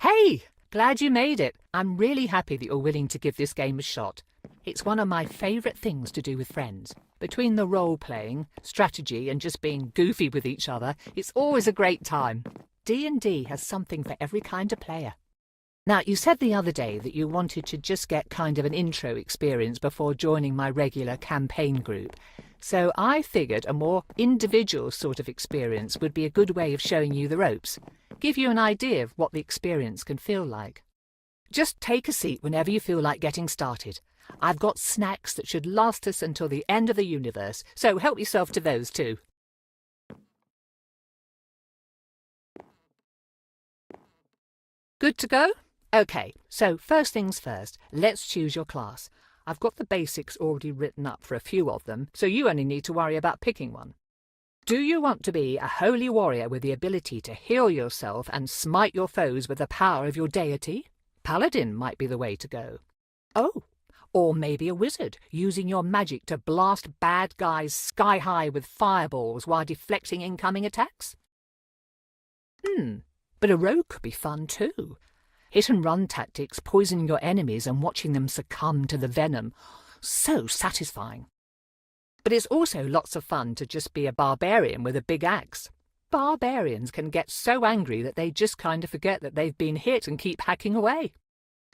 Hey, glad you made it. I'm really happy that you're willing to give this game a shot. It's one of my favourite things to do with friends. Between the role-playing, strategy and just being goofy with each other, it's always a great time. D&D has something for every kind of player. Now, you said the other day that you wanted to just get kind of an intro experience before joining my regular campaign group. So I figured a more individual sort of experience would be a good way of showing you the ropes, give you an idea of what the experience can feel like. Just take a seat whenever you feel like getting started. I've got snacks that should last us until the end of the universe, so help yourself to those too. Good to go? Okay, so first things first, let's choose your class. I've got the basics already written up for a few of them, so you only need to worry about picking one. Do you want to be a holy warrior with the ability to heal yourself and smite your foes with the power of your deity? Paladin might be the way to go. Oh, or maybe a wizard, using your magic to blast bad guys sky high with fireballs while deflecting incoming attacks? But a rogue could be fun too. Hit-and-run tactics, poisoning your enemies and watching them succumb to the venom. So satisfying. But it's also lots of fun to just be a barbarian with a big axe. Barbarians can get so angry that they just kind of forget that they've been hit and keep hacking away.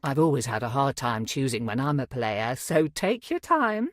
I've always had a hard time choosing when I'm a player, so take your time.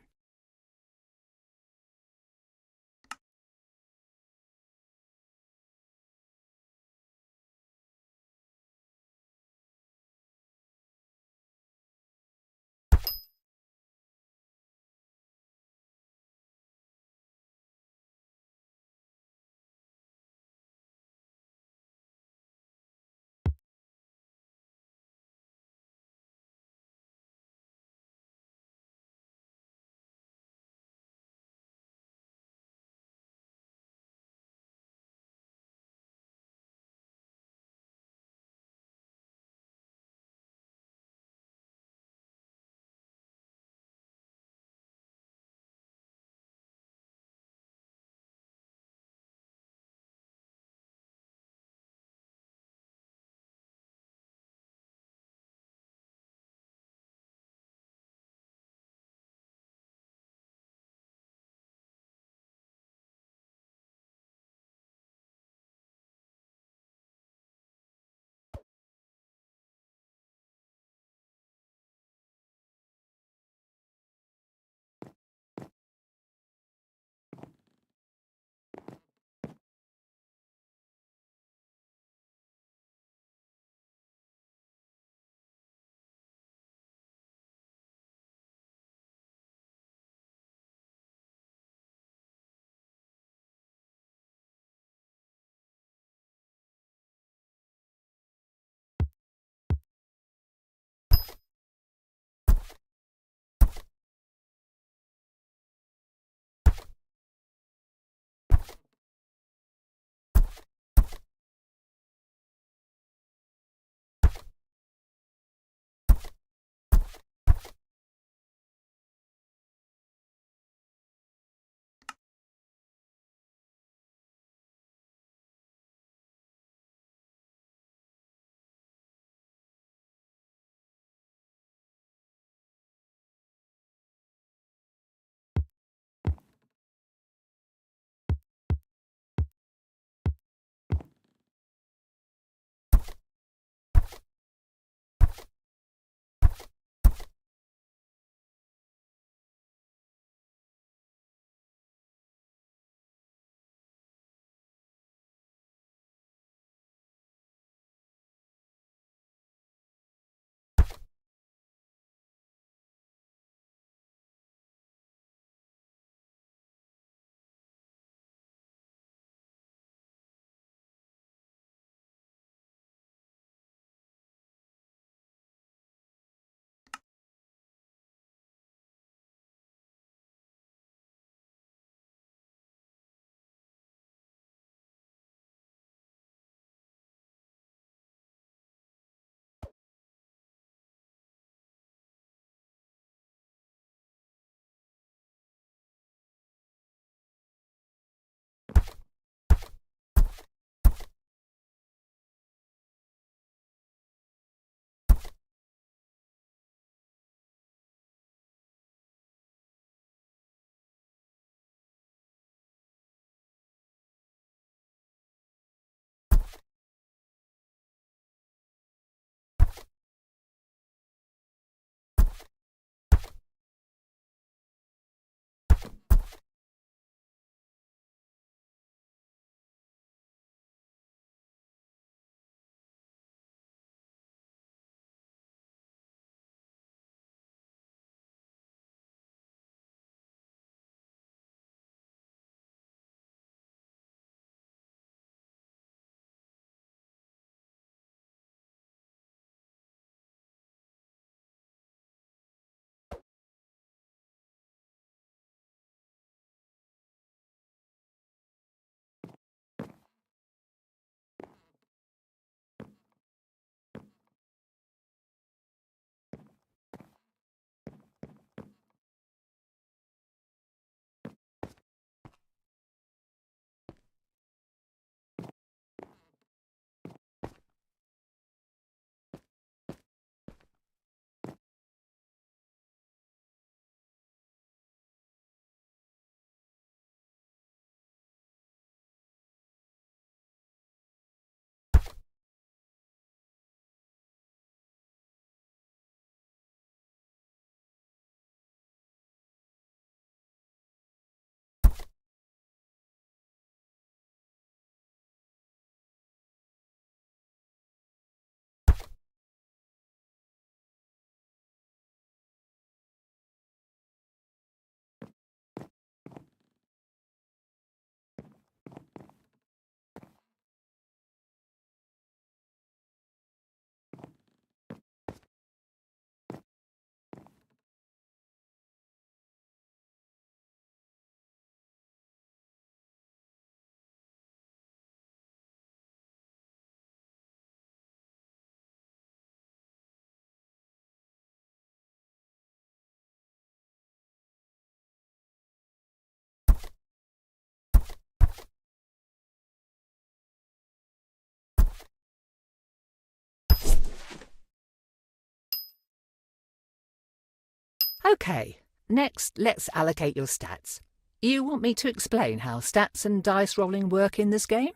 Okay, next let's allocate your stats. You want me to explain how stats and dice rolling work in this game?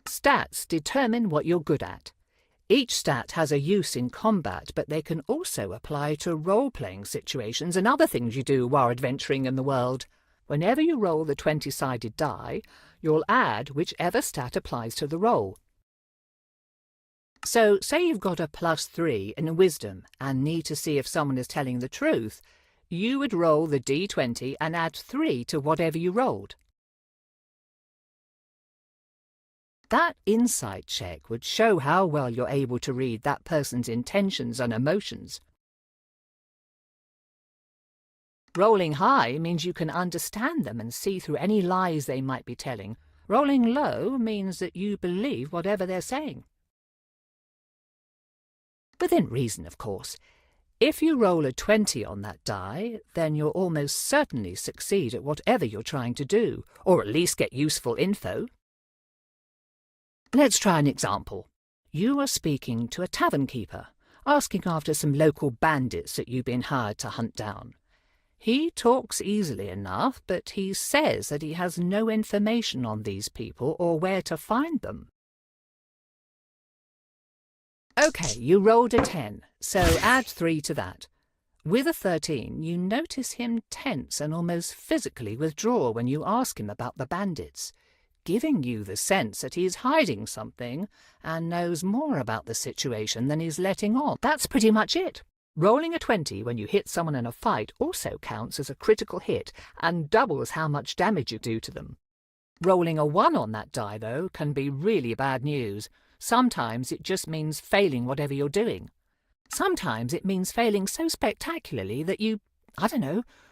Stats determine what you're good at. Each stat has a use in combat, but they can also apply to role-playing situations and other things you do while adventuring in the world. Whenever you roll the 20-sided die, you'll add whichever stat applies to the roll. So, say you've got a +3 in wisdom and need to see if someone is telling the truth, you would roll the d20 and add 3 to whatever you rolled. That insight check would show how well you're able to read that person's intentions and emotions. Rolling high means you can understand them and see through any lies they might be telling. Rolling low means that you believe whatever they're saying. Within reason, of course. If you roll a 20 on that die, then you'll almost certainly succeed at whatever you're trying to do, or at least get useful info. Let's try an example. You are speaking to a tavern keeper, asking after some local bandits that you've been hired to hunt down. He talks easily enough, but he says that he has no information on these people or where to find them. OK, you rolled a 10, so add 3 to that. With a 13, you notice him tense and almost physically withdraw when you ask him about the bandits, giving you the sense that he's hiding something and knows more about the situation than he's letting on. That's pretty much it. Rolling a 20 when you hit someone in a fight also counts as a critical hit and doubles how much damage you do to them. Rolling a 1 on that die, though, can be really bad news. Sometimes it just means failing whatever you're doing. Sometimes it means failing so spectacularly that you,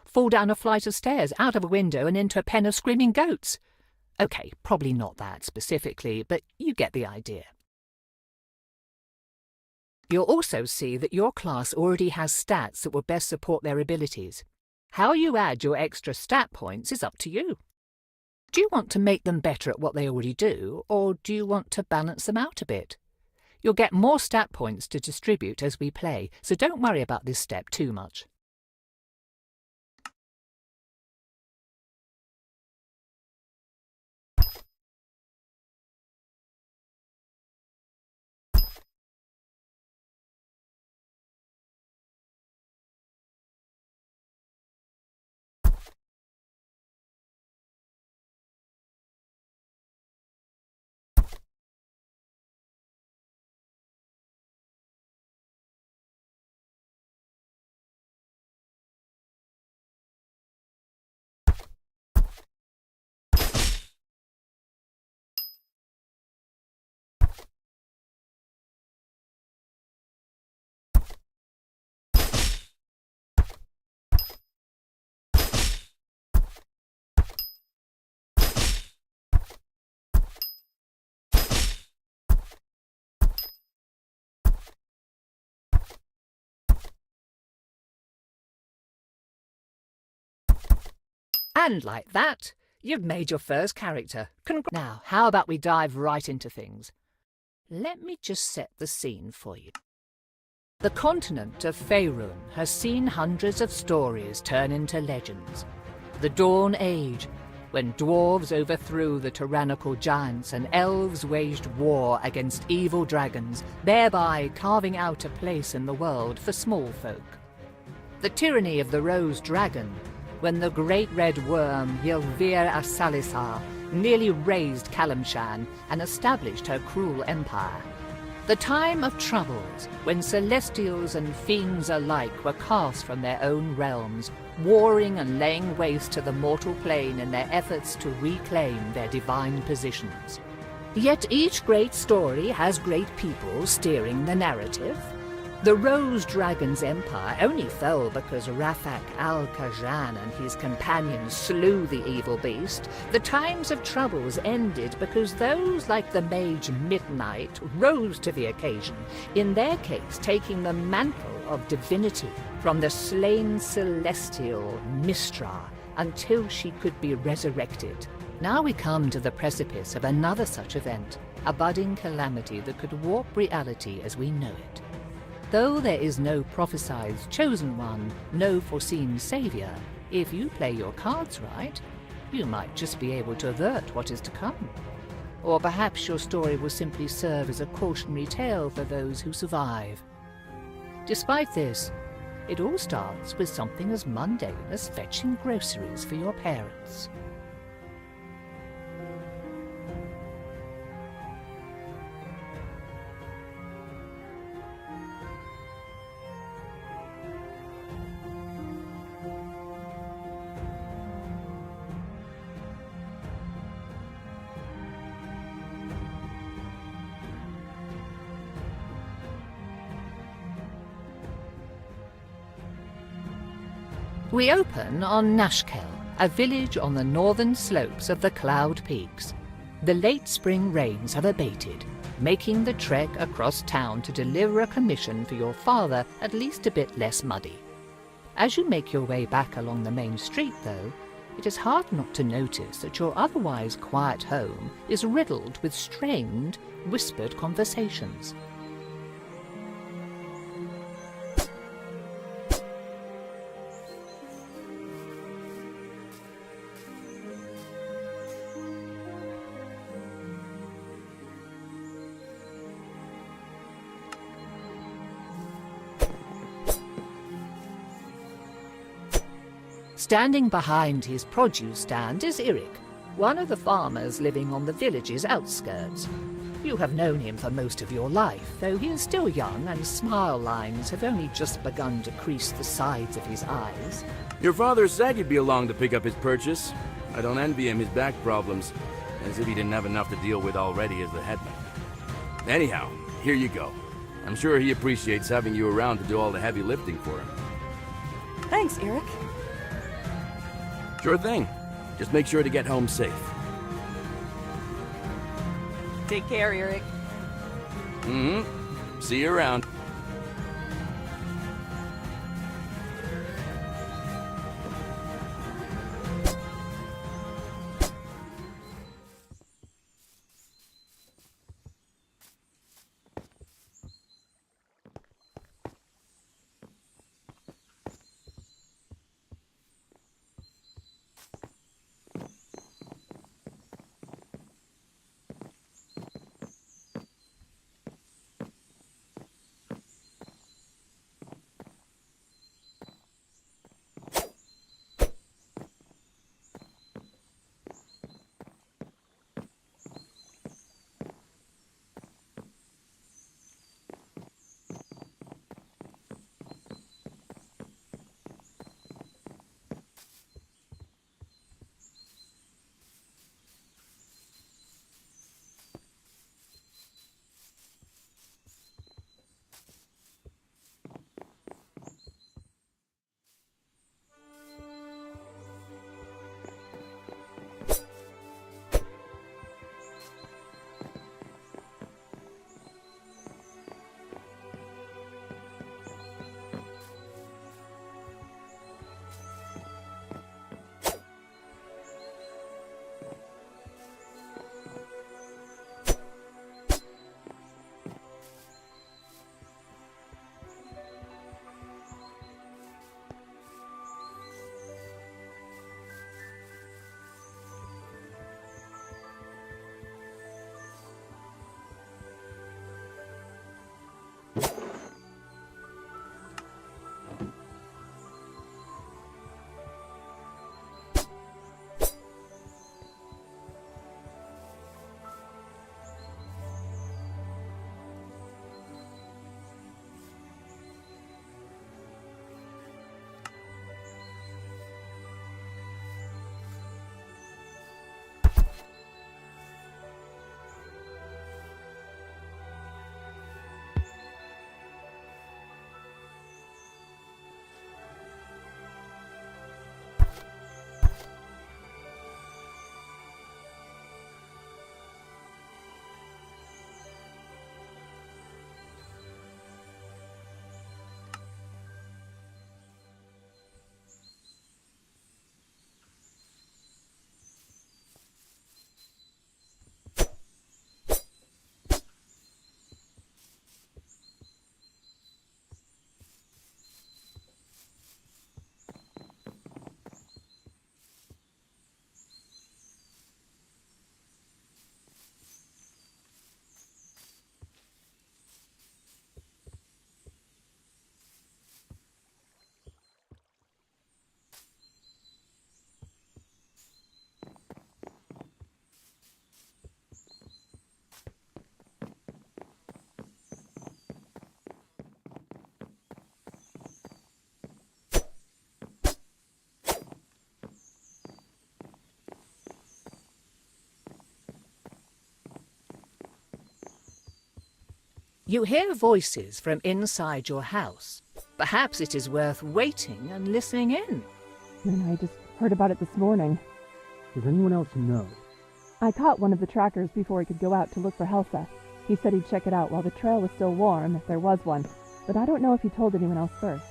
fall down a flight of stairs, out of a window and into a pen of screaming goats. OK, probably not that specifically, but you get the idea. You'll also see that your class already has stats that will best support their abilities. How you add your extra stat points is up to you. Do you want to make them better at what they already do, or do you want to balance them out a bit? You'll get more stat points to distribute as we play, so don't worry about this step too much. And like that, you've made your first character. Now, how about we dive right into things? Let me just set the scene for you. The continent of Faerun has seen hundreds of stories turn into legends. The Dawn Age, when dwarves overthrew the tyrannical giants and elves waged war against evil dragons, thereby carving out a place in the world for small folk. The tyranny of the Rose Dragon, when the great red worm Ylvir Asalisar nearly razed Kalimshan and established her cruel empire. The time of troubles, when celestials and fiends alike were cast from their own realms, warring and laying waste to the mortal plane in their efforts to reclaim their divine positions. Yet each great story has great people steering the narrative. The Rose Dragon's empire only fell because Rafak al-Khajan and his companions slew the evil beast. The times of troubles ended because those like the mage Midnight rose to the occasion, in their case taking the mantle of divinity from the slain celestial Mistra until she could be resurrected. Now we come to the precipice of another such event, a budding calamity that could warp reality as we know it. Though there is no prophesied chosen one, no foreseen savior, if you play your cards right, you might just be able to avert what is to come. Or perhaps your story will simply serve as a cautionary tale for those who survive. Despite this, it all starts with something as mundane as fetching groceries for your parents. We open on Nashkel, a village on the northern slopes of the Cloud Peaks. The late spring rains have abated, making the trek across town to deliver a commission for your father at least a bit less muddy. As you make your way back along the main street, though, it is hard not to notice that your otherwise quiet home is riddled with strained, whispered conversations. Standing behind his produce stand is Eric, one of the farmers living on the village's outskirts. You have known him for most of your life, though he is still young and smile lines have only just begun to crease the sides of his eyes. Your father said you'd be along to pick up his purchase. I don't envy him his back problems, as if he didn't have enough to deal with already as the headman. Anyhow, here you go. I'm sure he appreciates having you around to do all the heavy lifting for him. Thanks, Eric. Sure thing. Just make sure to get home safe. Take care, Eric. See you around. You hear voices from inside your house. Perhaps it is worth waiting and listening in. And I just heard about it this morning. Does anyone else know? I caught one of the trackers before he could go out to look for Helsa. He said he'd check it out while the trail was still warm, if there was one. But I don't know if he told anyone else first.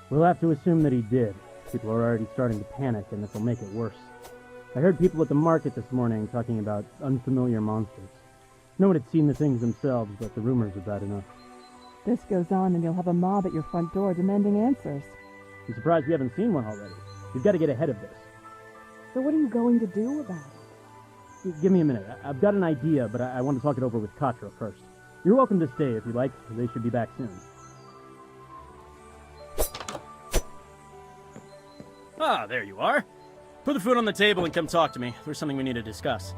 We'll have to assume that he did. People are already starting to panic, and this will make it worse. I heard people at the market this morning talking about unfamiliar monsters. No one had seen the things themselves, but the rumors are bad enough. This goes on and you'll have a mob at your front door demanding answers. I'm surprised we haven't seen one already. We've got to get ahead of this. So what are you going to do about it? Give me a minute. I've got an idea, but I want to talk it over with Katra first. You're welcome to stay if you like. They should be back soon. Ah, there you are. Put the food on the table and come talk to me. There's something we need to discuss.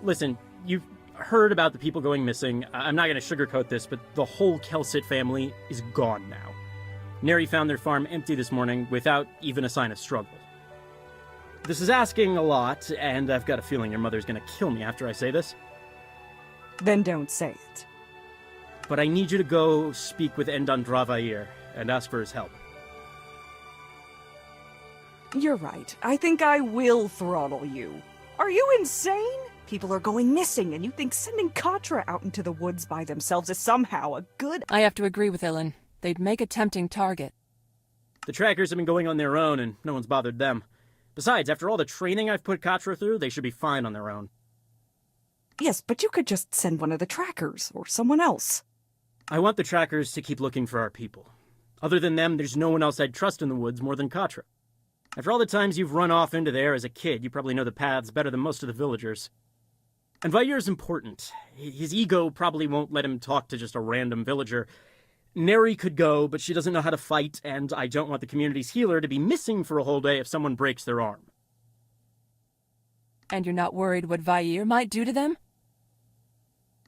Listen, you've heard about the people going missing. I'm not going to sugarcoat this, but the whole Kelsit family is gone now. Neri found their farm empty this morning without even a sign of struggle. This is asking a lot, and I've got a feeling your mother's going to kill me after I say this. Then don't say it. But I need you to go speak with Entrando and ask for his help. You're right. I think I will throttle you. Are you insane? People are going missing, and you think sending Katra out into the woods by themselves is somehow a good... I have to agree with Ilan. They'd make a tempting target. The trackers have been going on their own, and no one's bothered them. Besides, after all the training I've put Katra through, they should be fine on their own. Yes, but you could just send one of the trackers, or someone else. I want the trackers to keep looking for our people. Other than them, there's no one else I'd trust in the woods more than Katra. After all the times you've run off into there as a kid, you probably know the paths better than most of the villagers. And Vair's important. His ego probably won't let him talk to just a random villager. Neri could go, but she doesn't know how to fight, and I don't want the community's healer to be missing for a whole day if someone breaks their arm. And you're not worried what Vair might do to them?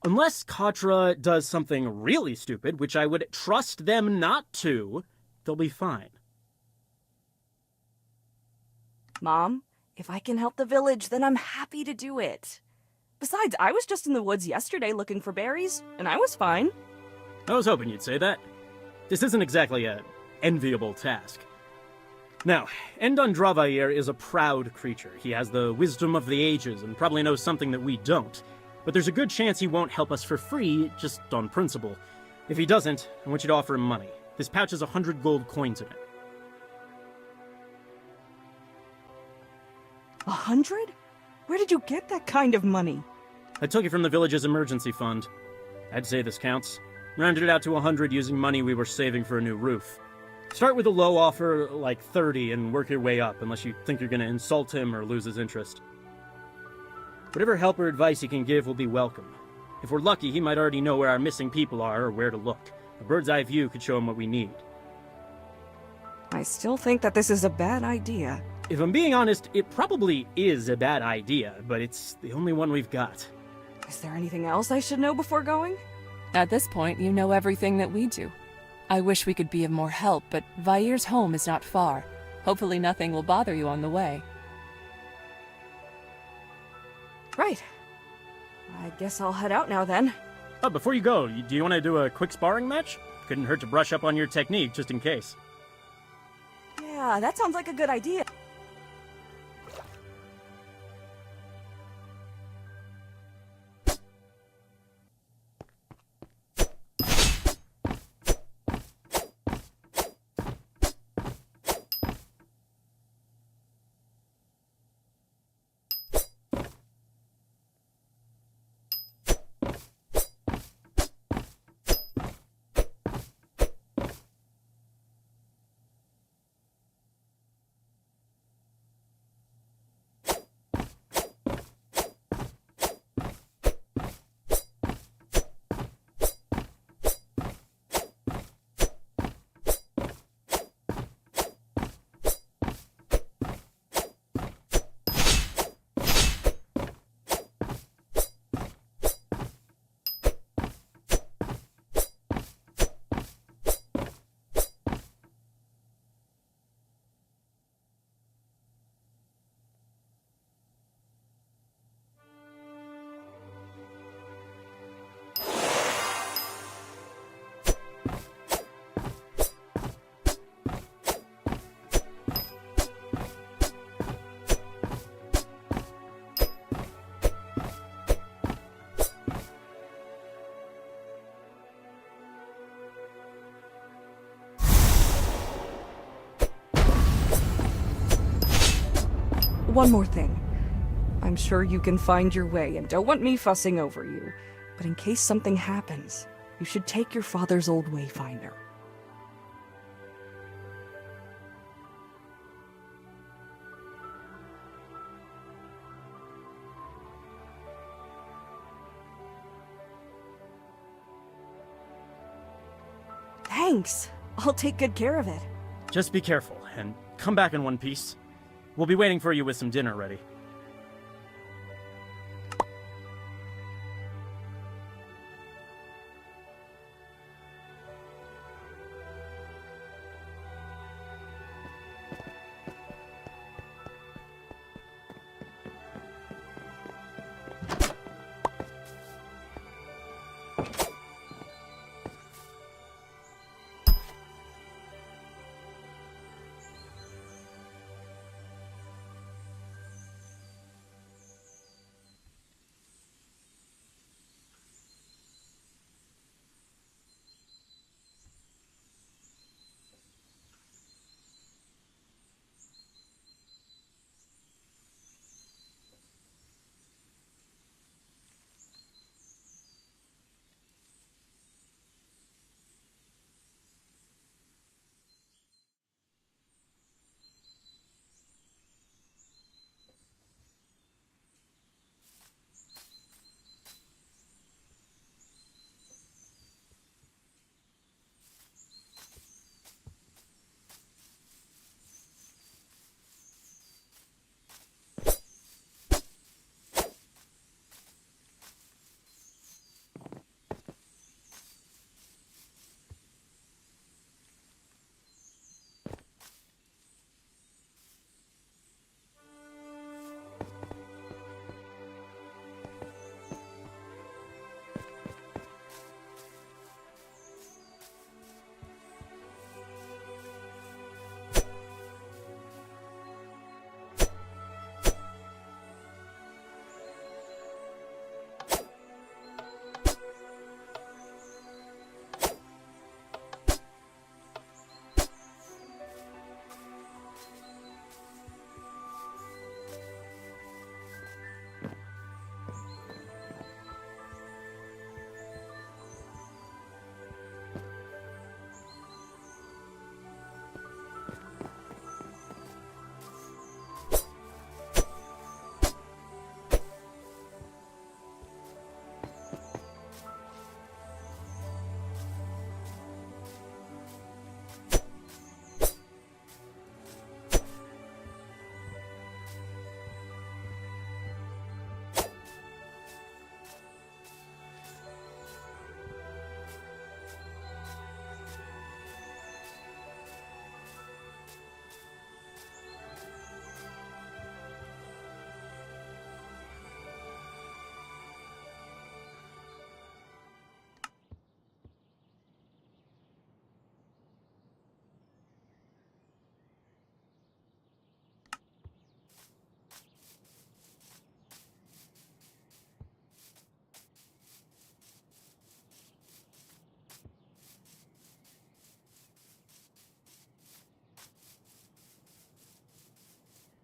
Unless Katra does something really stupid, which I would trust them not to, they'll be fine. Mom, if I can help the village, then I'm happy to do it. Besides, I was just in the woods yesterday looking for berries, and I was fine. I was hoping you'd say that. This isn't exactly an enviable task. Now, Entrando is a proud creature. He has the wisdom of the ages and probably knows something that we don't. But there's a good chance he won't help us for free, just on principle. If he doesn't, I want you to offer him money. This pouch has 100 gold coins in it. 100? Where did you get that kind of money? I took it from the village's emergency fund. I'd say this counts. Rounded it out to 100 using money we were saving for a new roof. Start with a low offer, like 30, and work your way up, unless you think you're going to insult him or lose his interest. Whatever help or advice he can give will be welcome. If we're lucky, he might already know where our missing people are or where to look. A bird's eye view could show him what we need. I still think that this is a bad idea. If I'm being honest, it probably is a bad idea, but it's the only one we've got. Is there anything else I should know before going? At this point, you know everything that we do. I wish we could be of more help, but Vair's home is not far. Hopefully nothing will bother you on the way. Right. I guess I'll head out now then. Oh, before you go, do you want to do a quick sparring match? Couldn't hurt to brush up on your technique, just in case. Yeah, that sounds like a good idea. One more thing. I'm sure you can find your way and don't want me fussing over you, but in case something happens, you should take your father's old wayfinder. Thanks. I'll take good care of it. Just be careful, and come back in one piece. We'll be waiting for you with some dinner ready.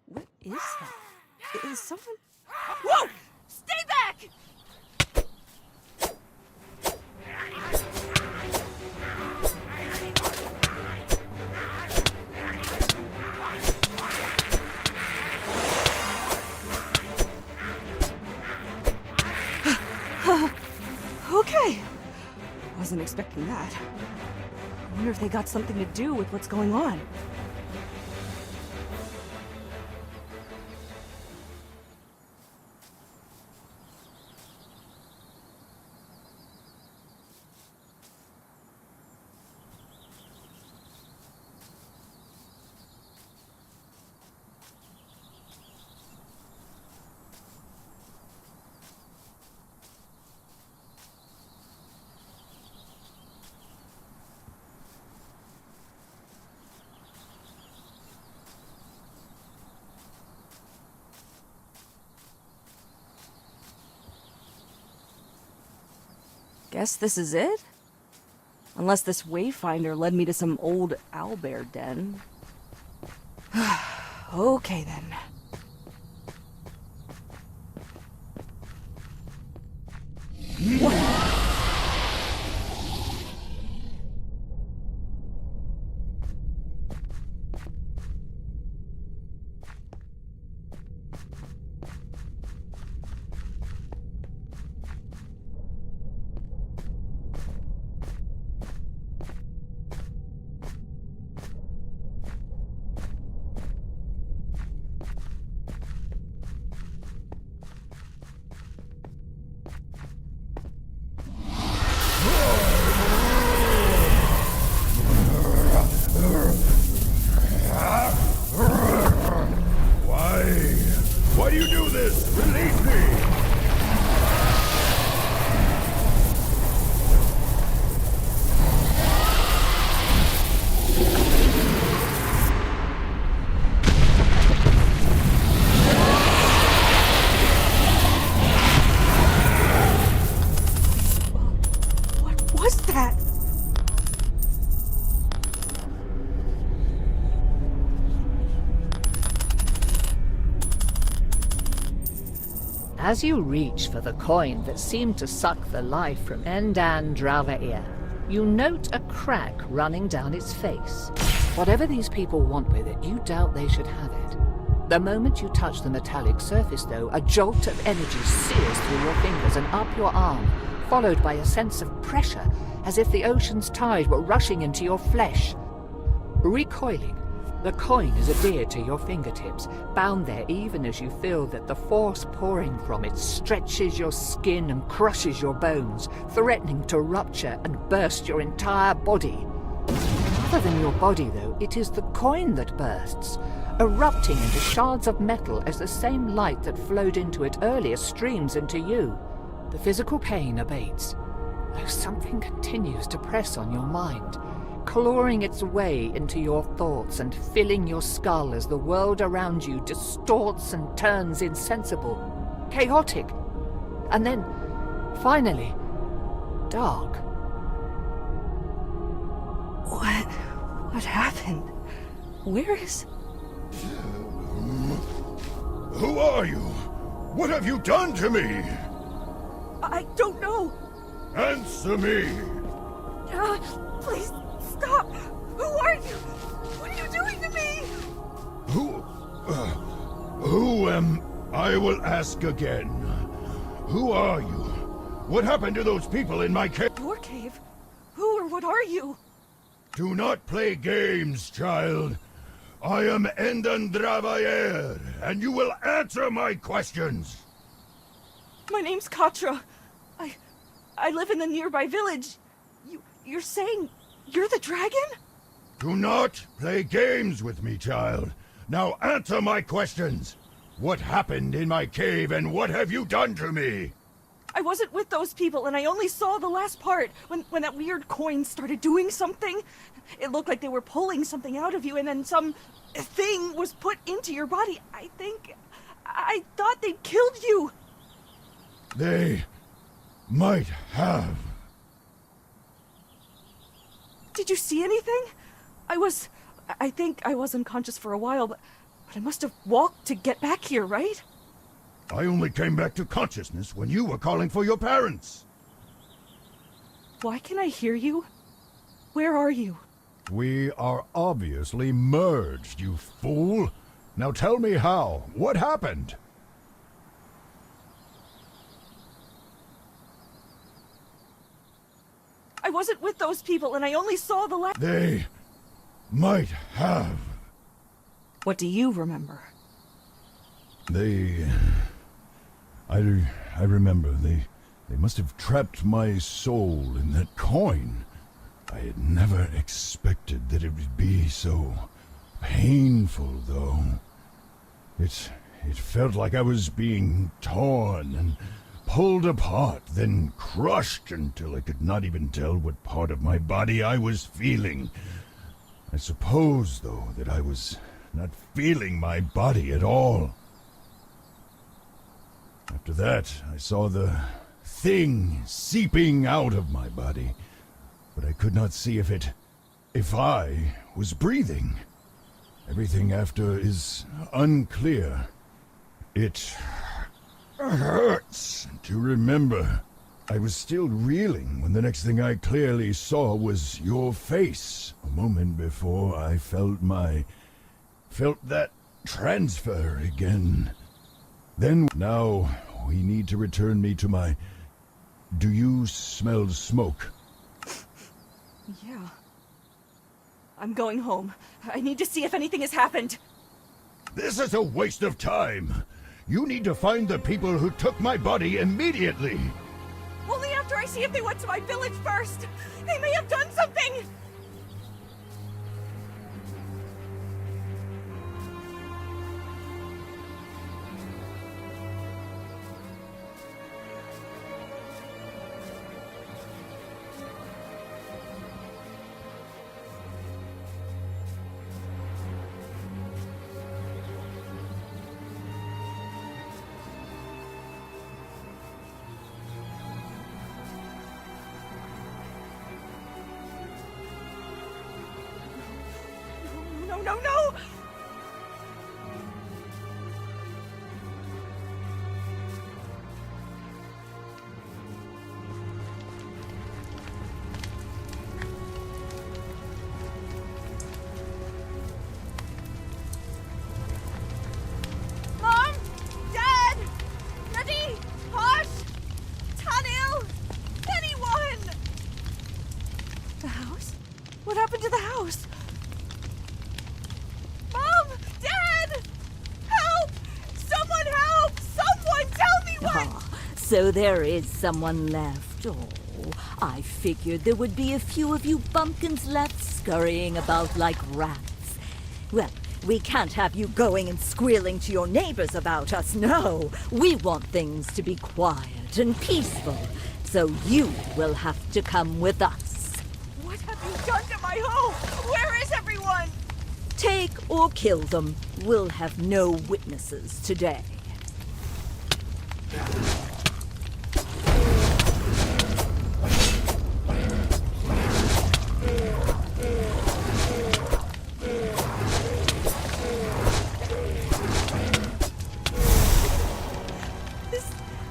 What is that? Is someone... Whoa! Stay back! Okay. Wasn't expecting that. I wonder if they got something to do with what's going on. Guess this is it? Unless this wayfinder led me to some old owlbear den. Okay then. was that? As you reach for the coin that seemed to suck the life from Entrando, you note a crack running down its face. Whatever these people want with it, you doubt they should have it. The moment you touch the metallic surface, though, a jolt of energy sears through your fingers and up your arm, followed by a sense of pressure, as if the ocean's tide were rushing into your flesh. Recoiling, the coin is adhered to your fingertips, bound there even as you feel that the force pouring from it stretches your skin and crushes your bones, threatening to rupture and burst your entire body. Other than your body, though, it is the coin that bursts, erupting into shards of metal as the same light that flowed into it earlier streams into you. The physical pain abates, though something continues to press on your mind, clawing its way into your thoughts and filling your skull as the world around you distorts and turns insensible, chaotic, and then, finally, dark. What happened? Where is... Who are you? What have you done to me? I don't know. Answer me! Please, stop! Who are you? What are you doing to me? Who am... I will ask again. Who are you? What happened to those people in my cave? Your cave? Who or what are you? Do not play games, child. I am Entrando, and you will answer my questions. My name's Katra. I live in the nearby village. You're saying you're the dragon? Do not play games with me, child. Now answer my questions. What happened in my cave, and what have you done to me? I wasn't with those people, and I only saw the last part, when that weird coin started doing something. It looked like they were pulling something out of you, and then some thing was put into your body. I thought they'd killed you. They might have. Did you see anything? I think I was unconscious for a while, but I must have walked to get back here, right? I only came back to consciousness when you were calling for your parents. Why can I hear you? Where are you? We are obviously merged, you fool. Now tell me how. What happened? I wasn't with those people, and I only saw the last... They might have. What do you remember? I remember. They must have trapped my soul in that coin. I had never expected that it would be so painful, though. It felt like I was being torn and pulled apart, then crushed until I could not even tell what part of my body I was feeling. I suppose, though, that I was not feeling my body at all. After that, I saw the thing seeping out of my body, but I could not see if I was breathing. Everything after is unclear. It hurts to remember. I was still reeling when the next thing I clearly saw was your face. A moment before I felt that transfer again. Then, now, we need to return me to my... Do you smell smoke? Yeah. I'm going home. I need to see if anything has happened. This is a waste of time. You need to find the people who took my body immediately. Only after I see if they went to my village first. They may have done something. No, no, no! Mom! Dad! Nadi! Posh! Tanil! Anyone! The house? What happened to the house? Mom! Dad! Help! Someone help! Someone tell me what! Ah, so there is someone left. Oh, I figured there would be a few of you bumpkins left scurrying about like rats. Well, we can't have you going and squealing to your neighbors about us, no. We want things to be quiet and peaceful, so you will have to come with us. What have you done to my home? Where is everyone? Take or kill them. We'll have no witnesses today.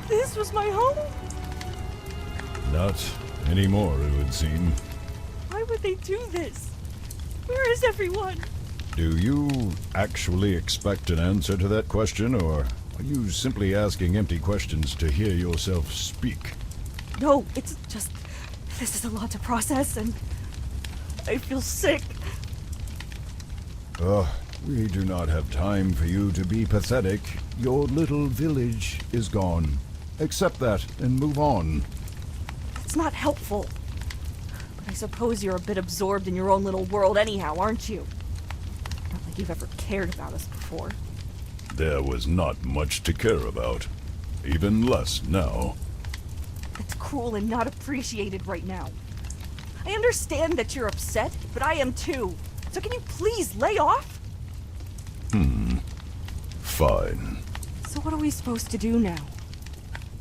This was my home? Not anymore, it would seem. Why would they do this? Where is everyone? Do you actually expect an answer to that question, or are you simply asking empty questions to hear yourself speak? No, it's just... This is a lot to process, and... I feel sick. We do not have time for you to be pathetic. Your little village is gone. Accept that and move on. It's not helpful. But I suppose you're a bit absorbed in your own little world anyhow, aren't you? Not like you've ever cared about us before. There was not much to care about. Even less now. That's cruel and not appreciated right now. I understand that you're upset, but I am too. So can you please lay off? Fine. So what are we supposed to do now?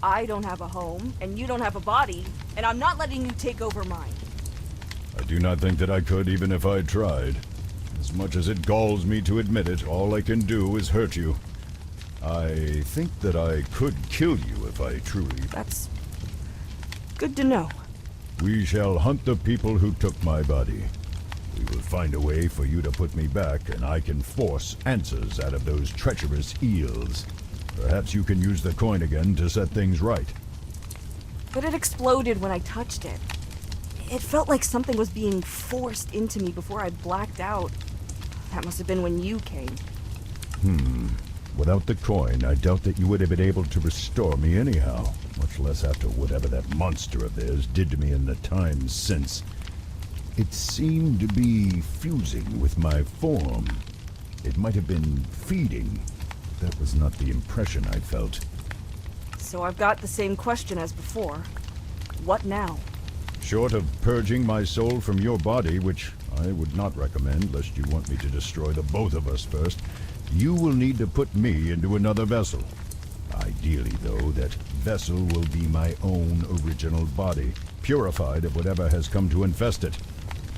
I don't have a home, and you don't have a body, and I'm not letting you take over mine. I do not think that I could even if I tried. As much as it galls me to admit it, all I can do is hurt you. I think that I could kill you if I truly... That's good to know. We shall hunt the people who took my body. We will find a way for you to put me back, and I can force answers out of those treacherous eels. Perhaps you can use the coin again to set things right. But it exploded when I touched it. It felt like something was being forced into me before I blacked out. That must have been when you came. Without the coin, I doubt that you would have been able to restore me anyhow, much less after whatever that monster of theirs did to me in the time since. It seemed to be fusing with my form. It might have been feeding. That was not the impression I felt. So I've got the same question as before. What now? Short of purging my soul from your body, which I would not recommend lest you want me to destroy the both of us first, you will need to put me into another vessel. Ideally, though, that vessel will be my own original body, purified of whatever has come to infest it.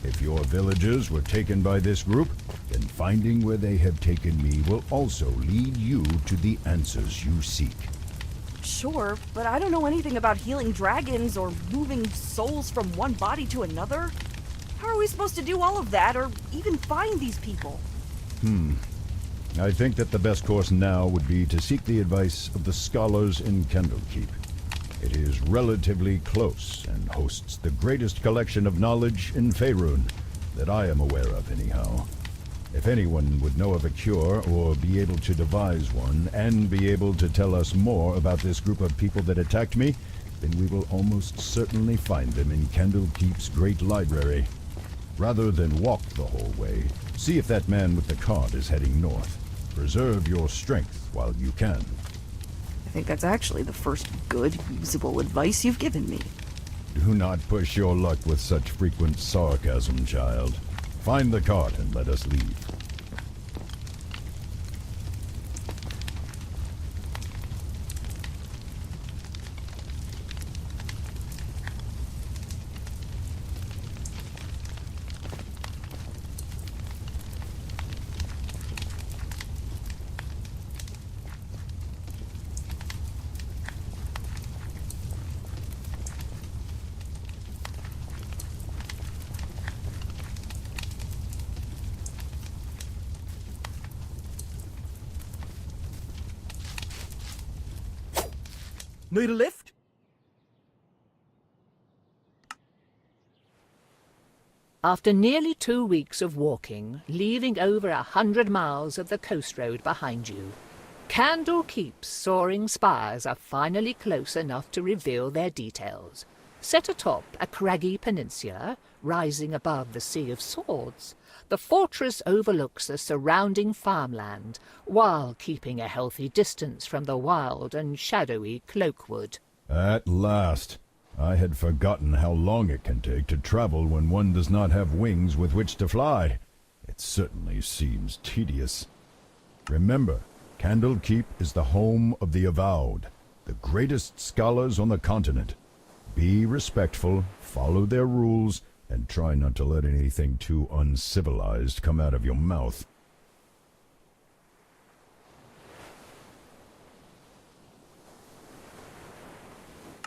If your villagers were taken by this group, then finding where they have taken me will also lead you to the answers you seek. Sure, but I don't know anything about healing dragons or moving souls from one body to another. How are we supposed to do all of that, or even find these people? I think that the best course now would be to seek the advice of the scholars in Candlekeep. It is relatively close and hosts the greatest collection of knowledge in Faerun that I am aware of anyhow. If anyone would know of a cure or be able to devise one and be able to tell us more about this group of people that attacked me, then we will almost certainly find them in Candlekeep's great library. Rather than walk the whole way, see if that man with the cart is heading north. Preserve your strength while you can. I think that's actually the first good, usable advice you've given me. Do not push your luck with such frequent sarcasm, child. Find the cart and let us leave. Need a lift? After nearly 2 weeks of walking, leaving over 100 miles of the coast road behind you, Candle Keep's soaring spires are finally close enough to reveal their details. Set atop a craggy peninsula, rising above the Sea of Swords, the fortress overlooks the surrounding farmland, while keeping a healthy distance from the wild and shadowy Cloakwood. At last. I had forgotten how long it can take to travel when one does not have wings with which to fly. It certainly seems tedious. Remember, Candle Keep is the home of the Avowed, the greatest scholars on the continent. Be respectful, follow their rules, and try not to let anything too uncivilized come out of your mouth.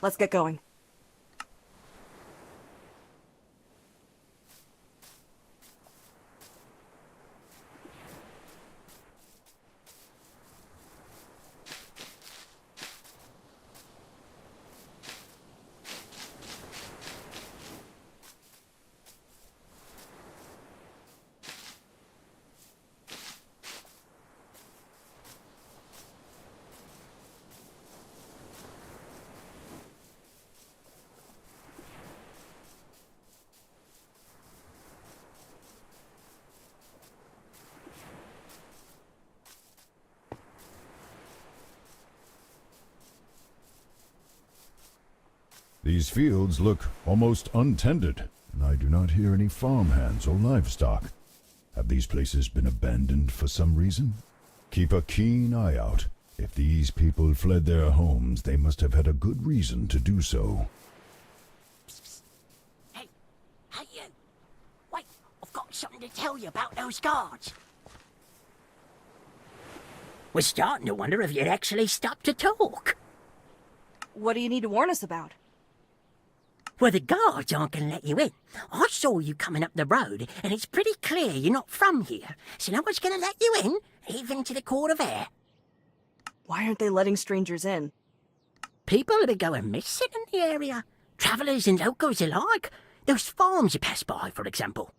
Let's get going. These fields look almost untended, and I do not hear any farmhands or livestock. Have these places been abandoned for some reason? Keep a keen eye out. If these people fled their homes, they must have had a good reason to do so. Hey, you! Wait, I've got something to tell you about those guards. We're starting to wonder if you'd actually stop to talk. What do you need to warn us about? Well, the guards aren't going to let you in. I saw you coming up the road, and it's pretty clear you're not from here, so no one's going to let you in, even to the Court of Air. Why aren't they letting strangers in? People that are going missing in the area. Travellers and locals alike. Those farms you pass by, for example.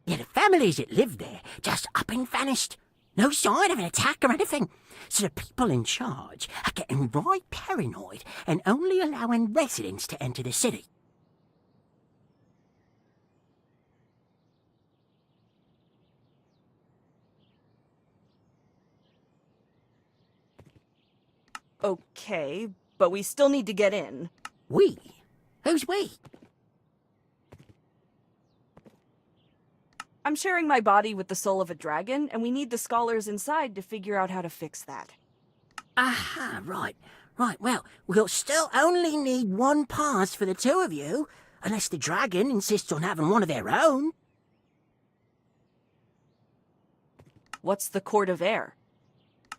Yeah, the families that live there just up and vanished. No sign of an attack or anything. So the people in charge are getting right paranoid and only allowing residents to enter the city. Okay, but we still need to get in. We? Who's we? I'm sharing my body with the soul of a dragon, and we need the scholars inside to figure out how to fix that. Aha, right. Right, well, we'll still only need one pass for the two of you, unless the dragon insists on having one of their own. What's the Court of Air?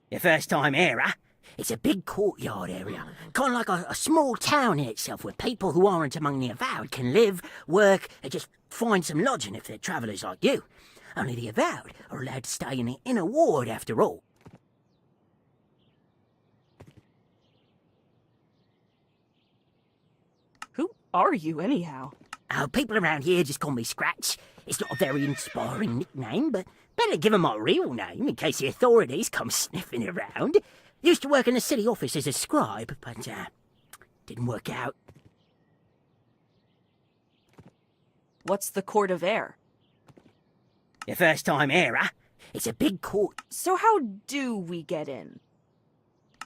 The first-time era. It's a big courtyard area, kind of like a small town in itself where people who aren't among the Avowed can live, work, and just find some lodging if they're travellers like you. Only the Avowed are allowed to stay in the inner ward after all. Who are you, anyhow? Oh, people around here just call me Scratch. It's not a very inspiring nickname, but better give 'em my real name in case the authorities come sniffing around. Used to work in the city office as a scribe, but didn't work out. What's the Court of Air? The first-time era. It's a big court. So how do we get in?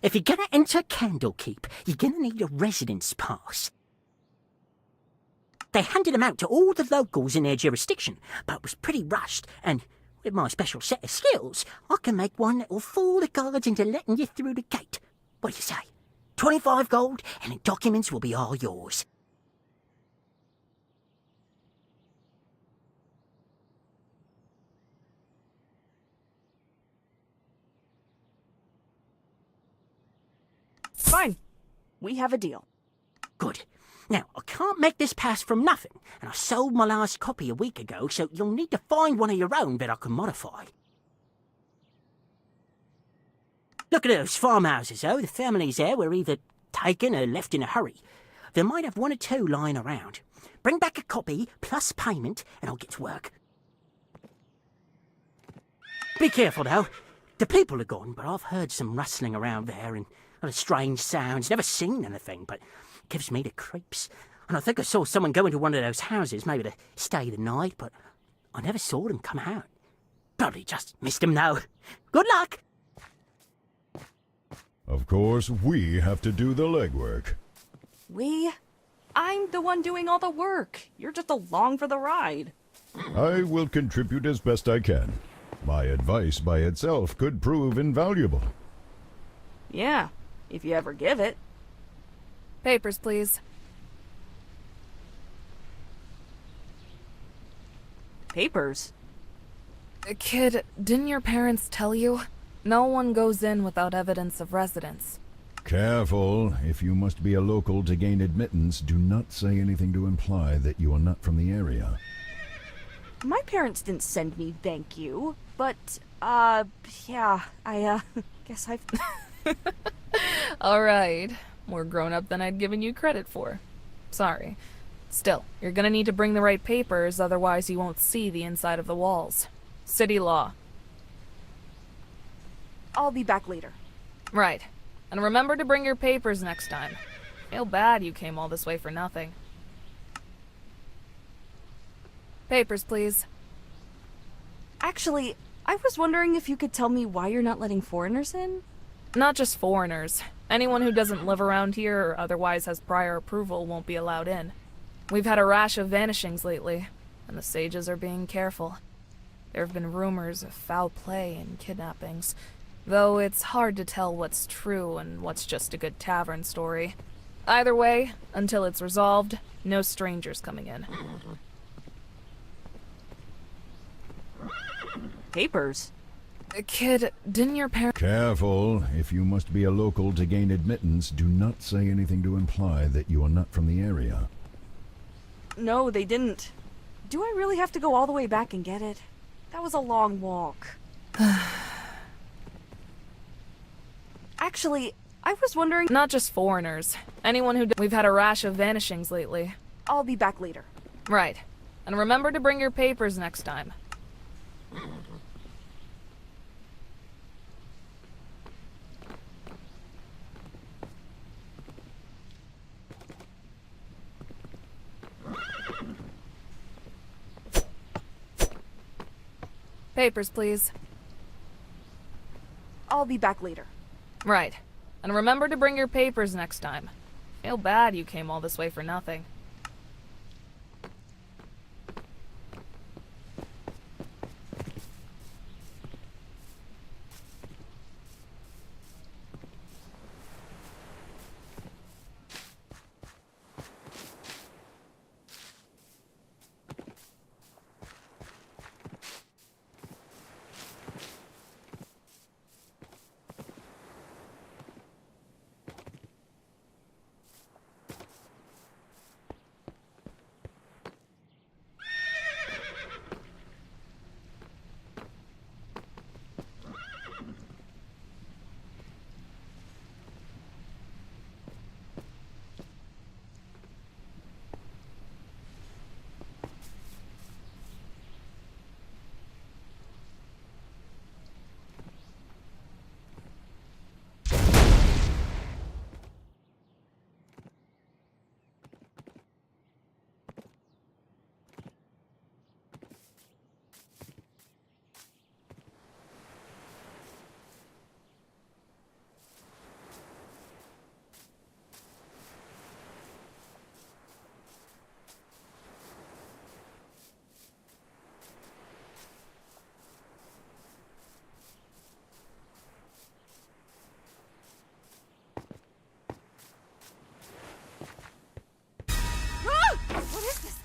If you're gonna enter Candlekeep, you're gonna need a residence pass. They handed them out to all the locals in their jurisdiction, but it was pretty rushed, and with my special set of skills, I can make one that will fool the guards into letting you through the gate. What do you say? 25 gold, and the documents will be all yours. Fine. We have a deal. Good. Now, I can't make this pass from nothing, and I sold my last copy a week ago, so you'll need to find one of your own that I can modify. Look at those farmhouses, though. The families there were either taken or left in a hurry. There might have one or two lying around. Bring back a copy, plus payment, and I'll get to work. Be careful, though. The people are gone, but I've heard some rustling around there and other strange sounds. Never seen anything, but it gives me the creeps. And I think I saw someone go into one of those houses, maybe to stay the night, but I never saw them come out. Probably just missed them, though. Good luck! Of course, we have to do the legwork. We? I'm the one doing all the work. You're just along for the ride. I will contribute as best I can. My advice by itself could prove invaluable. Yeah, if you ever give it. Papers, please. Papers? Kid, didn't your parents tell you? No one goes in without evidence of residence. Careful. If you must be a local to gain admittance, do not say anything to imply that you are not from the area. My parents didn't send me thank you, but, yeah, I guess I've... Alright. More grown up than I'd given you credit for. Sorry. Still, you're gonna need to bring the right papers, otherwise you won't see the inside of the walls. City law. I'll be back later. Right. And remember to bring your papers next time. Feel bad you came all this way for nothing. Papers, please. Actually, I was wondering if you could tell me why you're not letting foreigners in? Not just foreigners. Anyone who doesn't live around here or otherwise has prior approval won't be allowed in. We've had a rash of vanishings lately, and the sages are being careful. There have been rumors of foul play and kidnappings, though it's hard to tell what's true and what's just a good tavern story. Either way, until it's resolved, no strangers coming in. Papers? Kid, didn't your parents... Careful. If you must be a local to gain admittance, do not say anything to imply that you are not from the area. No, they didn't. Do I really have to go all the way back and get it? That was a long walk. Actually, I was wondering... Not just foreigners. Anyone who... We've had a rash of vanishings lately. I'll be back later. Right. And remember to bring your papers next time. Papers, please. I'll be back later. Right. And remember to bring your papers next time. Feel bad you came all this way for nothing.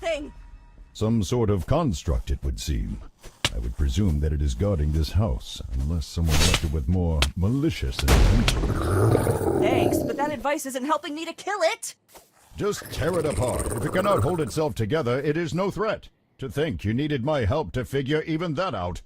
Thing. Some sort of construct, it would seem. I would presume that it is guarding this house, unless someone left it with more malicious intentions. Thanks, but that advice isn't helping me to kill it! Just tear it apart. If it cannot hold itself together, it is no threat. To think you needed my help to figure even that out.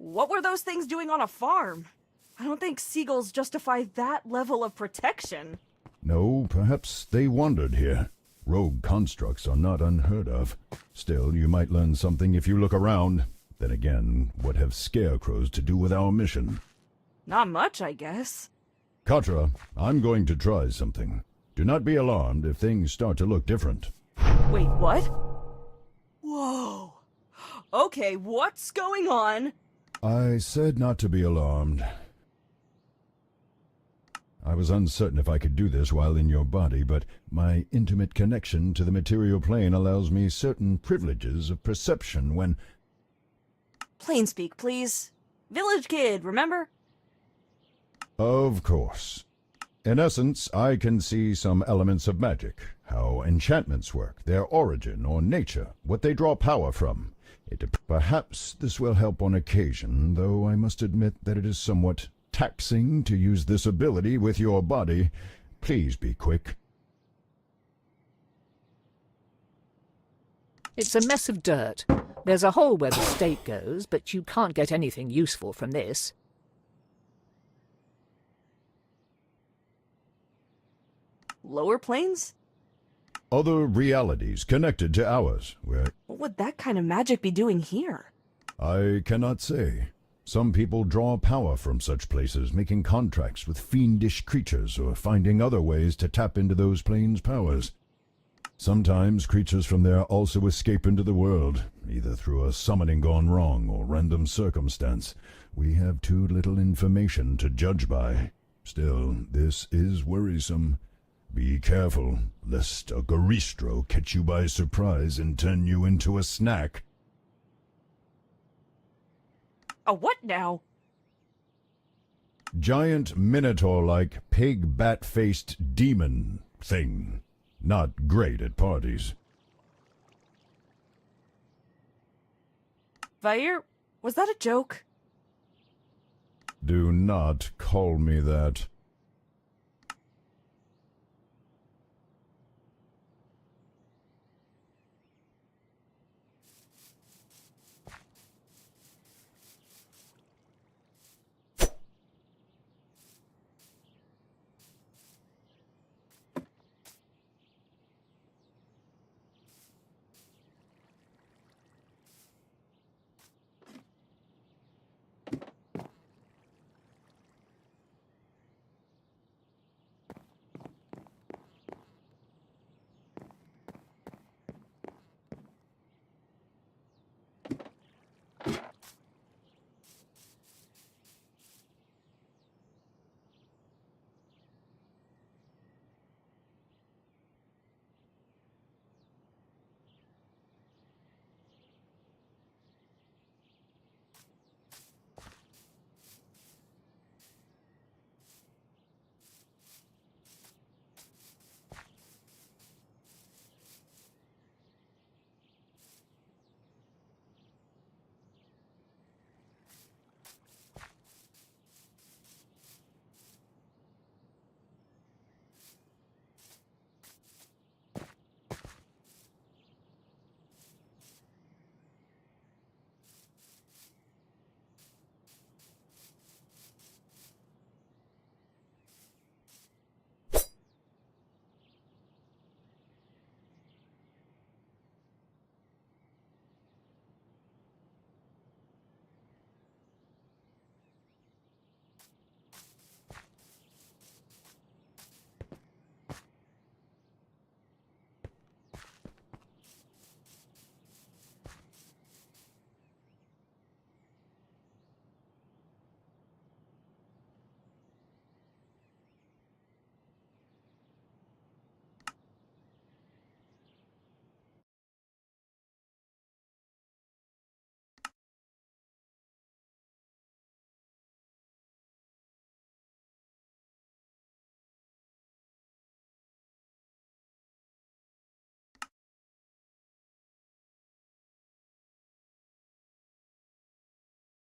What were those things doing on a farm? I don't think seagulls justify that level of protection. No, perhaps they wandered here. Rogue constructs are not unheard of. Still, you might learn something if you look around. Then again, what have scarecrows to do with our mission? Not much, I guess. Katra, I'm going to try something. Do not be alarmed if things start to look different. Wait, what? Whoa. Okay, what's going on? I said not to be alarmed. I was uncertain if I could do this while in your body, but my intimate connection to the material plane allows me certain privileges of perception when... Plain speak, please. Village kid, remember? Of course. In essence, I can see some elements of magic, how enchantments work, their origin or nature, what they draw power from. Perhaps this will help on occasion, though I must admit that it is somewhat taxing to use this ability with your body. Please be quick. It's a mess of dirt. There's a hole where the stake goes, but you can't get anything useful from this. Lower planes? Other realities connected to ours, where... What would that kind of magic be doing here? I cannot say. Some people draw power from such places, making contracts with fiendish creatures or finding other ways to tap into those planes' powers. Sometimes creatures from there also escape into the world, either through a summoning gone wrong or random circumstance. We have too little information to judge by. Still, this is worrisome. Be careful, lest a Garistro catch you by surprise and turn you into a snack. A what now? Giant minotaur-like, pig bat-faced demon thing. Not great at parties. Vair, was that a joke? Do not call me that.